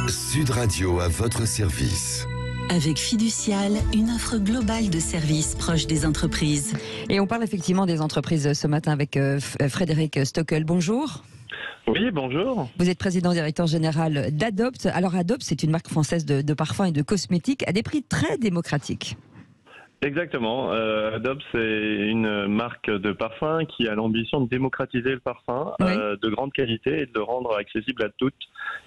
Sud Radio à votre service. Avec Fiducial, une offre globale de services proches des entreprises. Et on parle effectivement des entreprises ce matin avec Frédéric Stockel. Bonjour. Oui, bonjour. Vous êtes président-directeur général d'Adopt. Alors Adopt, c'est une marque française de parfums et de cosmétiques à des prix très démocratiques. Exactement. Adopt, c'est une marque de parfum qui a l'ambition de démocratiser le parfum de grande qualité et de le rendre accessible à toutes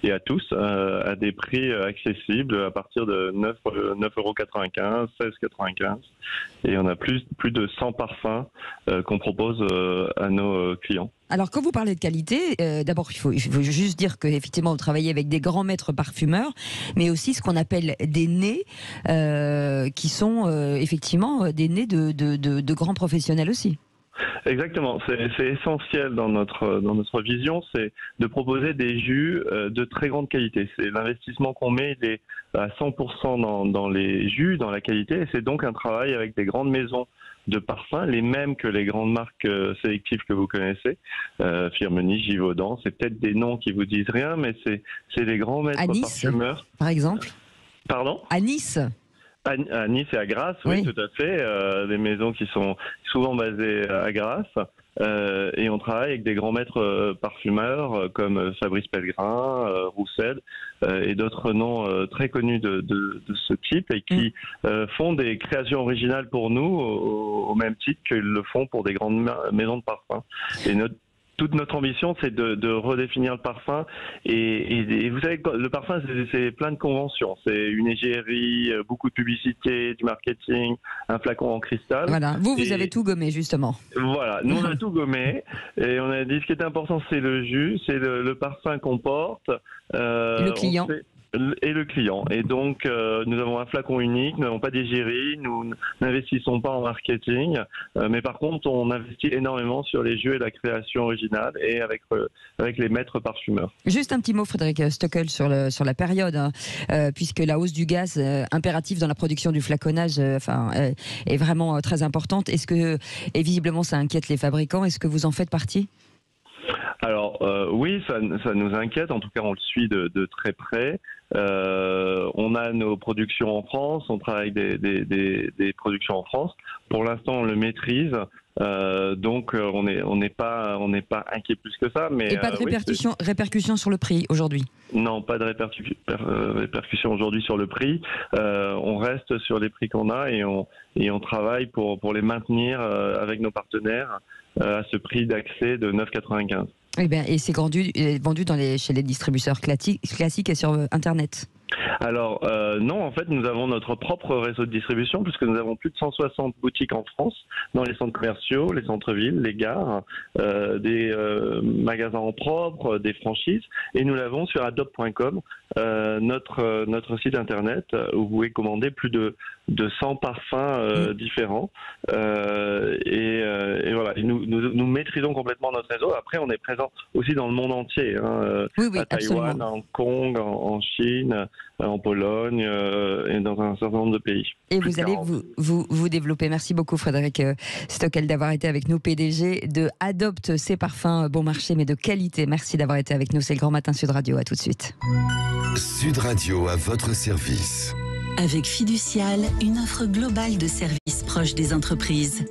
et à tous à des prix accessibles à partir de 9,95 €, 16,95 €. Et on a plus de 100 parfums qu'on propose à nos clients. Alors, quand vous parlez de qualité, d'abord, il faut juste dire qu'effectivement, vous travaillez avec des grands maîtres parfumeurs, mais aussi ce qu'on appelle des nez, qui sont effectivement des nez de grands professionnels aussi. Exactement, c'est essentiel dans notre vision, c'est de proposer des jus de très grande qualité. C'est l'investissement qu'on met, il est à 100% dans les jus, dans la qualité, et c'est donc un travail avec des grandes maisons de parfums, les mêmes que les grandes marques sélectives que vous connaissez, Firmenich, Givaudan, c'est peut-être des noms qui vous disent rien, mais c'est les grands maîtres parfumeurs. Par exemple. Pardon ? À Nice. À Nice et à Grasse, oui, tout à fait. Des maisons qui sont souvent basées à Grasse. Et on travaille avec des grands maîtres parfumeurs comme Fabrice Pellegrin, Roussel et d'autres noms très connus de ce type et qui font des créations originales pour nous au même titre qu'ils le font pour des grandes maisons de parfums. Et toute notre ambition, c'est de redéfinir le parfum. Et vous savez, le parfum, c'est plein de conventions. C'est une égérie, beaucoup de publicité, du marketing, un flacon en cristal. Voilà, vous avez tout gommé, justement. Voilà, nous on a tout gommé. Et on a dit ce qui est important, c'est le jus, c'est le parfum qu'on porte. Le client. Et le client. Et donc, nous avons un flacon unique, nous n'avons pas d'égérie, nous n'investissons pas en marketing, mais par contre, on investit énormément sur les jeux et la création originale et avec les maîtres parfumeurs. Juste un petit mot, Frédéric Stockel, sur la période, puisque la hausse du gaz impératif dans la production du flaconnage est vraiment très importante. Et visiblement, ça inquiète les fabricants. Est-ce que vous en faites partie ? Alors oui, ça nous inquiète, en tout cas on le suit de très près. On a nos productions en France, on travaille des productions en France. Pour l'instant on le maîtrise, donc on n'est pas inquiet plus que ça. Mais, et pas de répercussion sur le prix aujourd'hui ? Non, pas de répercussion aujourd'hui sur le prix. On reste sur les prix qu'on a et on travaille pour les maintenir avec nos partenaires à ce prix d'accès de 9,95 €. Eh bien, et c'est vendu chez les distributeurs classiques et sur Internet. Alors non, en fait nous avons notre propre réseau de distribution puisque nous avons plus de 160 boutiques en France, dans les centres commerciaux, les centres-villes, les gares, des magasins en propre, des franchises, et nous l'avons sur adopt.com, notre site internet où vous pouvez commander plus de 100 parfums différents, et voilà, et nous maîtrisons complètement notre réseau. Après on est présent aussi dans le monde entier, à Taïwan, à Hong Kong, en Chine, en Pologne et dans un certain nombre de pays. Et vous allez vous développer. Merci beaucoup Frédéric Stockel d'avoir été avec nous, PDG de Adopt, ces parfums bon marché mais de qualité. Merci d'avoir été avec nous, c'est le Grand Matin Sud Radio, à tout de suite. Sud Radio à votre service. Avec Fiducial, une offre globale de services proches des entreprises.